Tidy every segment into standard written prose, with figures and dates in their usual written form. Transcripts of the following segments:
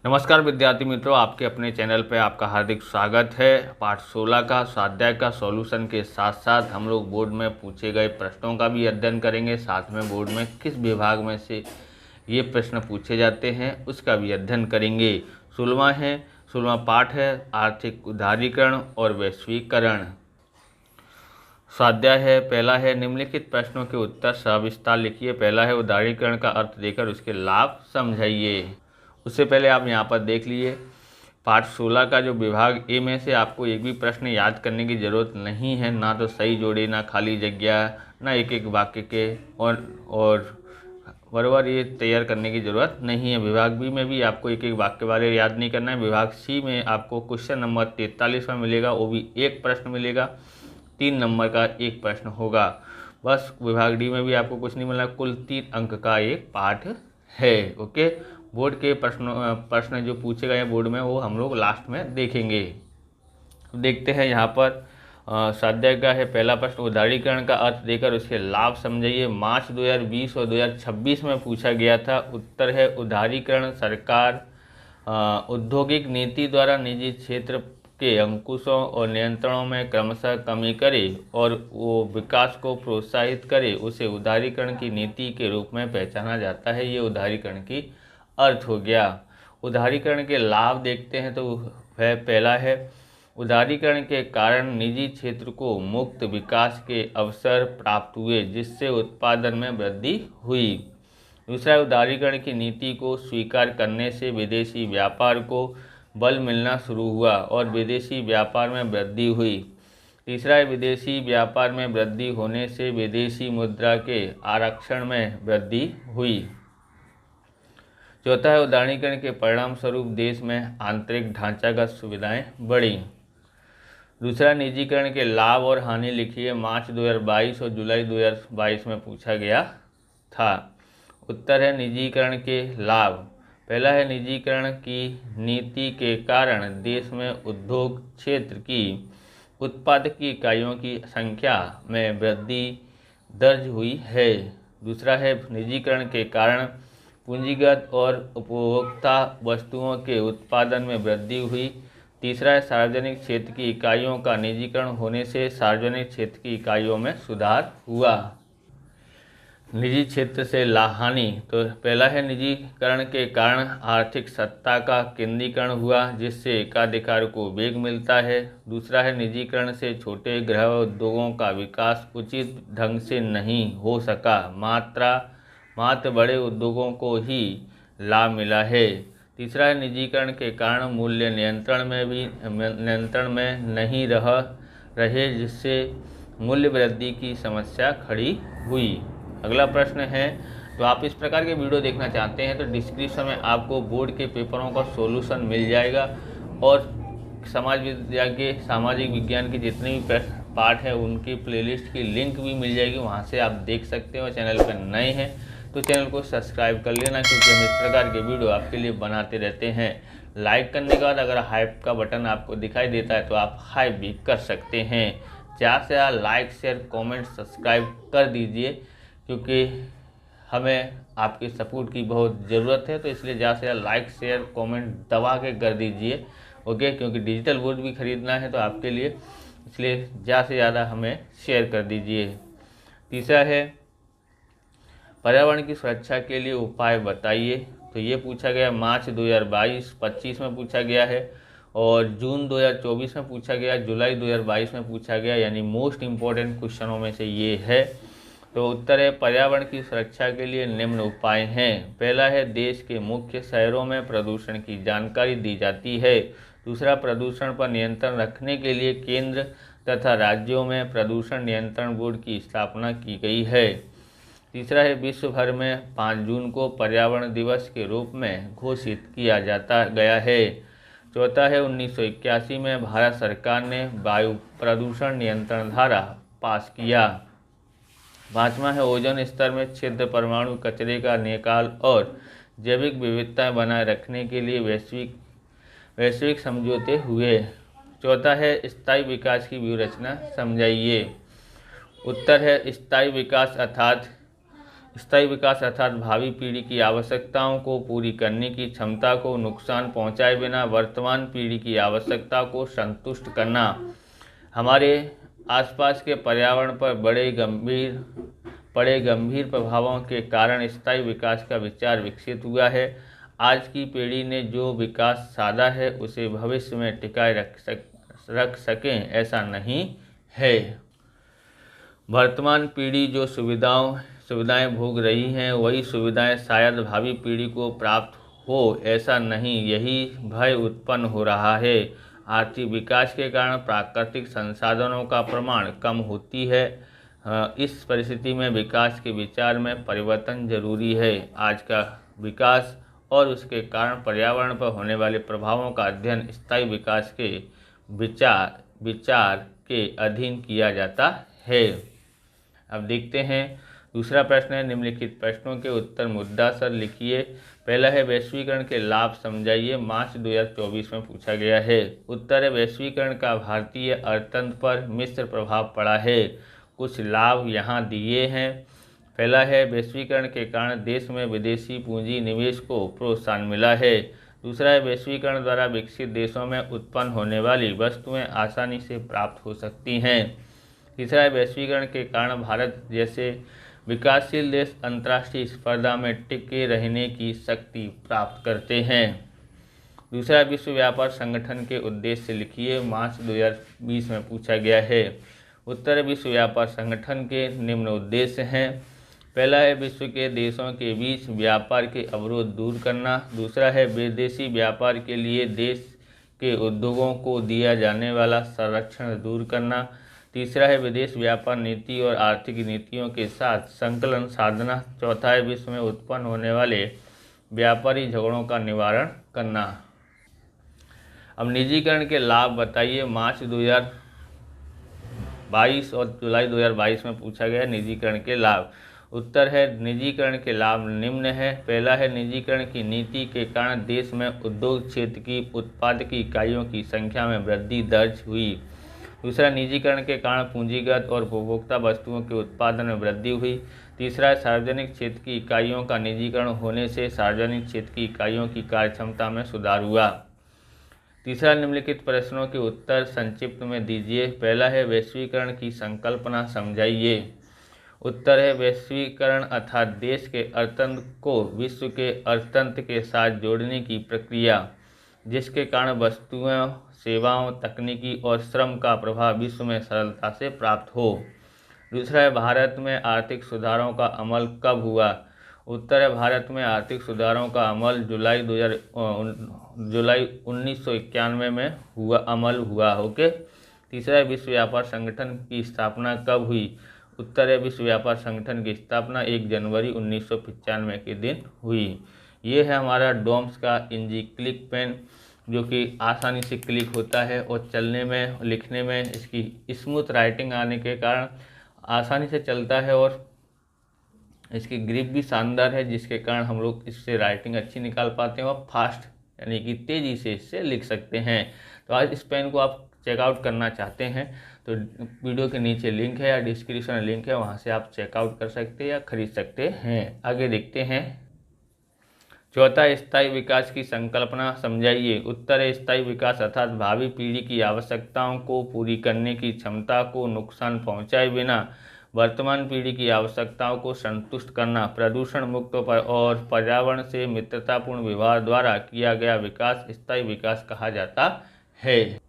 नमस्कार विद्यार्थी मित्रों, आपके अपने चैनल पे आपका हार्दिक स्वागत है। पाठ 16 का स्वाध्याय का सॉल्यूशन के साथ साथ हम लोग बोर्ड में पूछे गए प्रश्नों का भी अध्ययन करेंगे। साथ में बोर्ड में किस विभाग में से ये प्रश्न पूछे जाते हैं उसका भी अध्ययन करेंगे। 16वां पाठ है आर्थिक उदारीकरण और वैश्वीकरण। स्वाध्याय है पहला है निम्नलिखित प्रश्नों के उत्तर सविस्तार लिखिए। पहला है उदारीकरण का अर्थ देकर उसके लाभ समझाइए। उससे पहले आप यहाँ पर देख लीजिए, पाठ 16 का जो विभाग ए में से आपको एक भी प्रश्न याद करने की ज़रूरत नहीं है, ना तो सही जोड़े, ना खाली जगह, ना एक एक वाक्य के और बराबर ये तैयार करने की ज़रूरत नहीं है। विभाग बी में भी आपको एक एक वाक्य वाले याद नहीं करना है। विभाग सी में आपको क्वेश्चन नंबर 43 में मिलेगा, वो भी एक प्रश्न मिलेगा, 3 नंबर का एक प्रश्न होगा। बस विभाग डी में भी आपको कुछ नहीं मिलना, कुल 3 अंक का एक पाठ है। ओके, बोर्ड के प्रश्न जो पूछे गए हैं बोर्ड में वो हम लोग लास्ट में देखेंगे। देखते हैं यहाँ पर स्वाध्याय का है पहला प्रश्न, उदारीकरण का अर्थ देकर उसके लाभ समझाइए। मार्च 2020 और 2026 में पूछा गया था। उत्तर है उदारीकरण सरकार औद्योगिक नीति द्वारा निजी क्षेत्र के अंकुशों और नियंत्रणों में क्रमशः कमी करे और वो विकास को प्रोत्साहित करे, उसे उदारीकरण की नीति के रूप में पहचाना जाता है। ये उदारीकरण की अर्थ हो गया। उदारीकरण के लाभ देखते हैं तो वह पहला है उदारीकरण के कारण निजी क्षेत्र को मुक्त विकास के अवसर प्राप्त हुए, जिससे उत्पादन में वृद्धि हुई। दूसरा, उदारीकरण की नीति को स्वीकार करने से विदेशी व्यापार को बल मिलना शुरू हुआ और विदेशी व्यापार में वृद्धि हुई। तीसरा, विदेशी व्यापार में वृद्धि होने से विदेशी मुद्रा के आरक्षण में वृद्धि हुई। चौथा है उदारीकरण के परिणाम स्वरूप देश में आंतरिक ढांचागत सुविधाएं बढ़ी। दूसरा, निजीकरण के लाभ और हानि लिखिए। मार्च 2022 और जुलाई 2022 में पूछा गया था। उत्तर है निजीकरण के लाभ। पहला है निजीकरण की नीति के कारण देश में उद्योग क्षेत्र की उत्पादक इकाइयों की संख्या में वृद्धि दर्ज हुई है। दूसरा है निजीकरण के कारण पूंजीगत और उपभोक्ता वस्तुओं के उत्पादन में वृद्धि हुई। तीसरा है सार्वजनिक क्षेत्र की इकाइयों का निजीकरण होने से सार्वजनिक क्षेत्र की इकाइयों में सुधार हुआ। निजी क्षेत्र से हानि, तो पहला है निजीकरण के कारण आर्थिक सत्ता का केंद्रीकरण हुआ, जिससे एकाधिकार को वेग मिलता है। दूसरा है निजीकरण से छोटे गृह उद्योगों का विकास उचित ढंग से नहीं हो सका, मात्र बड़े उद्योगों को ही लाभ मिला है। तीसरा है निजीकरण के कारण मूल्य नियंत्रण में नहीं रहे, जिससे मूल्य वृद्धि की समस्या खड़ी हुई। अगला प्रश्न है, तो आप इस प्रकार के वीडियो देखना चाहते हैं तो डिस्क्रिप्शन में आपको बोर्ड के पेपरों का सॉल्यूशन मिल जाएगा और सामाजिक विज्ञान के जितने भी पार्ट हैं उनकी प्लेलिस्ट की लिंक भी मिल जाएगी, वहां से आप देख सकते हो। चैनल पर नए हैं तो चैनल को सब्सक्राइब कर लेना, क्योंकि हम इस प्रकार के वीडियो आपके लिए बनाते रहते हैं। लाइक करने के बाद अगर हाइप का बटन आपको दिखाई देता है तो आप हाइप भी कर सकते हैं। ज़्यादा से ज़्यादा लाइक, शेयर, कमेंट, सब्सक्राइब कर दीजिए, क्योंकि हमें आपके सपोर्ट की बहुत ज़रूरत है। तो इसलिए ज़्यादा से ज़्यादा लाइक, शेयर, कमेंट दबा के कर दीजिए। ओके, क्योंकि डिजिटल बोर्ड भी खरीदना है तो आपके लिए, इसलिए ज़्यादा से ज़्यादा हमें शेयर कर दीजिए। तीसरा है पर्यावरण की सुरक्षा के लिए उपाय बताइए। तो ये पूछा गया मार्च 2022-25 में पूछा गया है और जून 2024 में पूछा गया, जुलाई 2022 में पूछा गया, यानी मोस्ट इम्पोर्टेंट क्वेश्चनों में से ये है। तो उत्तर है पर्यावरण की सुरक्षा के लिए निम्न उपाय हैं। पहला है देश के मुख्य शहरों में प्रदूषण की जानकारी दी जाती है। दूसरा, प्रदूषण पर नियंत्रण रखने के लिए केंद्र तथा राज्यों में प्रदूषण नियंत्रण बोर्ड की स्थापना की गई है। तीसरा है विश्व भर में 5 जून को पर्यावरण दिवस के रूप में घोषित किया गया है। चौथा है 1981 में भारत सरकार ने वायु प्रदूषण नियंत्रण धारा पास किया। पांचवा है ओजोन स्तर में छिद्र, परमाणु कचरे का निकाल और जैविक विविधता बनाए रखने के लिए वैश्विक समझौते हुए। चौथा है स्थायी विकास की व्यूहरचना समझाइए। उत्तर है स्थायी विकास अर्थात स्थायी विकास अर्थात भावी पीढ़ी की आवश्यकताओं को पूरी करने की क्षमता को नुकसान पहुंचाए बिना वर्तमान पीढ़ी की आवश्यकता को संतुष्ट करना। हमारे आसपास के पर्यावरण पर पड़े गंभीर प्रभावों के कारण स्थायी विकास का विचार विकसित हुआ है। आज की पीढ़ी ने जो विकास साधा है उसे भविष्य में टिकाए रख सकें ऐसा नहीं है। वर्तमान पीढ़ी जो सुविधाएं भोग रही हैं वही सुविधाएं शायद भावी पीढ़ी को प्राप्त हो ऐसा नहीं, यही भय उत्पन्न हो रहा है। आर्थिक विकास के कारण प्राकृतिक संसाधनों का प्रमाण कम होती है। इस परिस्थिति में विकास के विचार में परिवर्तन जरूरी है। आज का विकास और उसके कारण पर्यावरण पर होने वाले प्रभावों का अध्ययन स्थायी विकास के विचार के अधीन किया जाता है। अब देखते हैं दूसरा प्रश्न है, निम्नलिखित प्रश्नों के उत्तर मुद्दासर लिखिए। पहला है वैश्वीकरण के लाभ समझाइए, मार्च 2024 में पूछा गया है। उत्तर है वैश्वीकरण का भारतीय अर्थतंत्र पर मिश्र प्रभाव पड़ा है। कुछ लाभ यहाँ दिए हैं। पहला है वैश्वीकरण के कारण देश में विदेशी पूंजी निवेश को प्रोत्साहन मिला है। दूसरा है वैश्वीकरण द्वारा विकसित देशों में उत्पन्न होने वाली वस्तुएं आसानी से प्राप्त हो सकती हैं। तीसरा है वैश्वीकरण के कारण भारत जैसे विकासशील देश अंतर्राष्ट्रीय स्पर्धा में टिके रहने की शक्ति प्राप्त करते हैं। दूसरा विश्व व्यापार संगठन के उद्देश्य लिखिए, मार्च 2020 में पूछा गया है। उत्तर विश्व व्यापार संगठन के निम्न उद्देश्य हैं। पहला है विश्व के देशों के बीच व्यापार के अवरोध दूर करना। दूसरा है विदेशी व्यापार के लिए देश के उद्योगों को दिया जाने वाला संरक्षण दूर करना। तीसरा है विदेश व्यापार नीति और आर्थिक नीतियों के साथ संकलन साधना। चौथा है विश्व में उत्पन्न होने वाले व्यापारी झगड़ों का निवारण करना। अब निजीकरण के लाभ बताइए, मार्च 2022 और जुलाई 2022 में पूछा गया निजीकरण के लाभ। उत्तर है निजीकरण के लाभ निम्न है। पहला है निजीकरण की नीति के कारण देश में उद्योग क्षेत्र की उत्पादक इकाइयों की संख्या में वृद्धि दर्ज हुई। दूसरा निजीकरण के कारण पूंजीगत और उपभोक्ता वस्तुओं के उत्पादन में वृद्धि हुई। तीसरा सार्वजनिक क्षेत्र की इकाइयों का निजीकरण होने से सार्वजनिक क्षेत्र की इकाइयों की कार्यक्षमता में सुधार हुआ। तीसरा निम्नलिखित प्रश्नों के उत्तर संक्षिप्त में दीजिए। पहला है वैश्वीकरण की संकल्पना समझाइए। उत्तर है वैश्वीकरण अर्थात देश के अर्थतंत्र को विश्व के अर्थतंत्र के साथ जोड़ने की प्रक्रिया जिसके कारण वस्तुओं, सेवाओं, तकनीकी और श्रम का प्रभाव विश्व में सरलता से प्राप्त हो। दूसरा है भारत में आर्थिक सुधारों का अमल कब हुआ। उत्तर है भारत में आर्थिक सुधारों का अमल जुलाई 1991 में अमल हुआ। ओके। तीसरा है विश्व व्यापार संगठन की स्थापना कब हुई। उत्तर है विश्व व्यापार संगठन की स्थापना 1 जनवरी 1995 के दिन हुई। ये है हमारा डोम्स का इंजीक्लिक पेन जो कि आसानी से क्लिक होता है और चलने में, लिखने में इसकी स्मूथ राइटिंग आने के कारण आसानी से चलता है और इसकी ग्रिप भी शानदार है जिसके कारण हम लोग इससे राइटिंग अच्छी निकाल पाते हैं और फास्ट यानी कि तेज़ी से इससे लिख सकते हैं। तो आज इस पेन को आप चेकआउट करना चाहते हैं तो वीडियो के नीचे लिंक है या डिस्क्रिप्शन में लिंक है, वहाँ से आप चेकआउट कर सकते हैं या खरीद सकते हैं। आगे देखते हैं। चौथा स्थायी विकास की संकल्पना समझाइए। उत्तर है स्थायी विकास अर्थात भावी पीढ़ी की आवश्यकताओं को पूरी करने की क्षमता को नुकसान पहुंचाए बिना वर्तमान पीढ़ी की आवश्यकताओं को संतुष्ट करना, प्रदूषण मुक्त और पर्यावरण से मित्रतापूर्ण व्यवहार द्वारा किया गया विकास स्थायी विकास कहा जाता है।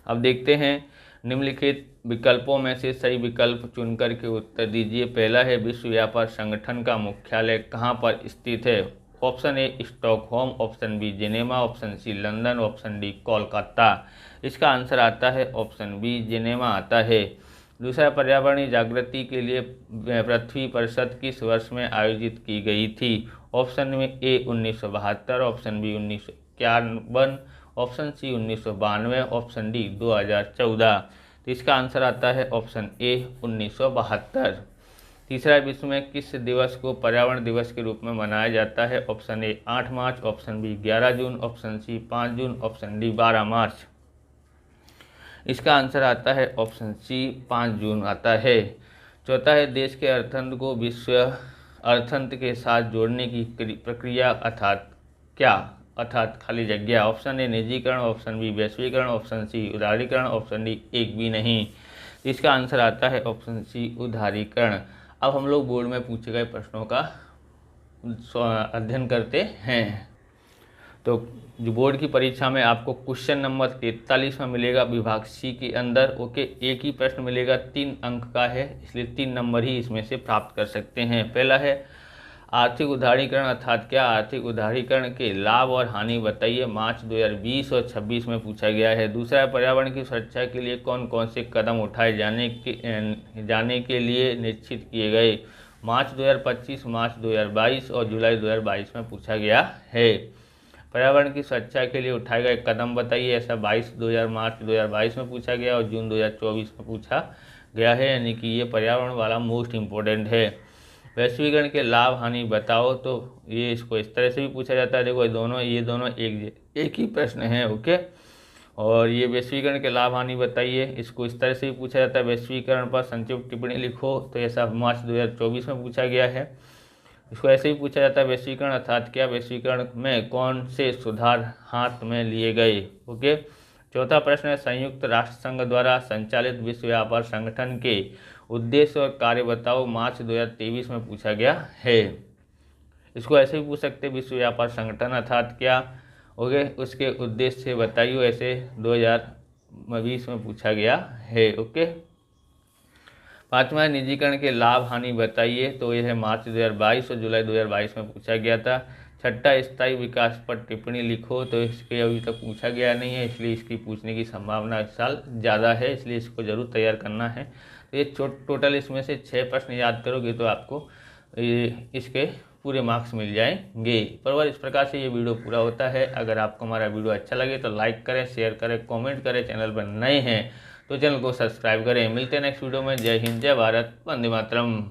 अब देखते हैं निम्नलिखित विकल्पों में से सही विकल्प चुनकर के उत्तर दीजिए। पहला है विश्व व्यापार संगठन का मुख्यालय कहाँ पर स्थित है। Option A Stockholm, option B Geneva, option C London, option D Kolkata. इसका आंसर आता है ऑप्शन बी जिनेवा आता है। दूसरा पर्यावरणीय जागृति के लिए पृथ्वी परिषद किस वर्ष में आयोजित की गई थी। ऑप्शन में A 1972, option B 1951, option C 1992, option D 2014। तो इसका आंसर आता है ऑप्शन ए 1972। तीसरा विश्व में किस दिवस को पर्यावरण दिवस के रूप में मनाया जाता है। Option A 8 March, option B 11 June, option C 5 June, option D 12 March. इसका आंसर आता है ऑप्शन सी 5 जून आता है। चौथा है देश के अर्थतंत्र को विश्व अर्थंत के साथ जोड़ने की प्रक्रिया अर्थात क्या? अर्थात खाली जगह। ऑप्शन ए निजीकरण, ऑप्शन बी वैश्वीकरण, ऑप्शन सी उदारीकरण, ऑप्शन डी एक भी नहीं। इसका आंसर आता है ऑप्शन सी उदारीकरण। अब हम लोग बोर्ड में पूछे गए प्रश्नों का अध्ययन करते हैं। तो जो बोर्ड की परीक्षा में आपको क्वेश्चन नंबर 43 में मिलेगा विभाग सी के अंदर। ओके, एक ही प्रश्न मिलेगा, 3 अंक का है, इसलिए 3 नंबर ही इसमें से प्राप्त कर सकते हैं। पहला है आर्थिक उदारीकरण अर्थात क्या? आर्थिक उदारीकरण के लाभ और हानि बताइए, मार्च 2020 और 26 में पूछा गया है। दूसरा है पर्यावरण की सुरक्षा के लिए कौन कौन से कदम उठाए जाने के लिए निश्चित किए गए, मार्च 2025, मार्च 2022 और जुलाई 2022 में पूछा गया है। पर्यावरण की सुरक्षा के लिए उठाए गए कदम बताइए, ऐसा मार्च 2022 में पूछा गया और जून 2024 में पूछा गया है, यानी कि ये पर्यावरण वाला मोस्ट इम्पोर्टेंट है। वैश्वीकरण के लाभ हानि बताओ, तो ये इसको इस तरह से भी पूछा जाता है। देखो ये दोनों एक ही प्रश्न है। ओके, और ये वैश्वीकरण के लाभ हानि बताइए, इसको इस तरह से भी पूछा जाता है, वैश्वीकरण पर संक्षिप्त टिप्पणी लिखो, तो ऐसा मार्च 2024 में पूछा गया है। इसको ऐसे ही पूछा जाता है, वैश्वीकरण अर्थात क्या? वैश्वीकरण में कौन से सुधार हाथ में लिए गए। ओके, चौथा प्रश्न है संयुक्त राष्ट्र संघ द्वारा संचालित विश्व व्यापार संगठन के उद्देश्य और कार्य बताओ, मार्च 2023 में पूछा गया है। इसको ऐसे भी पूछ सकते हैं, विश्व व्यापार संगठन अर्थात क्या? ओके, उसके उद्देश्य बताइए, ऐसे 2020 में पूछा गया है। ओके, पांचवा निजीकरण के लाभ हानि बताइए, तो यह है मार्च 2022 और जुलाई 2022 में पूछा गया था। छठा स्थायी विकास पर टिप्पणी लिखो, तो इसके अभी तक पूछा गया नहीं है, इसलिए इसकी पूछने की संभावना इस साल ज़्यादा है, इसलिए इसको जरूर तैयार करना है। तो ये टोटल इसमें से 6 प्रश्न याद करोगे तो आपको इसके पूरे मार्क्स मिल जाएंगे। पर इस प्रकार से ये वीडियो पूरा होता है। अगर आपको हमारा वीडियो अच्छा लगे तो लाइक करें, शेयर करें, कमेंट करें। चैनल पर नए हैं तो चैनल को सब्सक्राइब करें। मिलते हैं नेक्स्ट वीडियो में। जय हिंद, जय भारत, वंदे मातरम।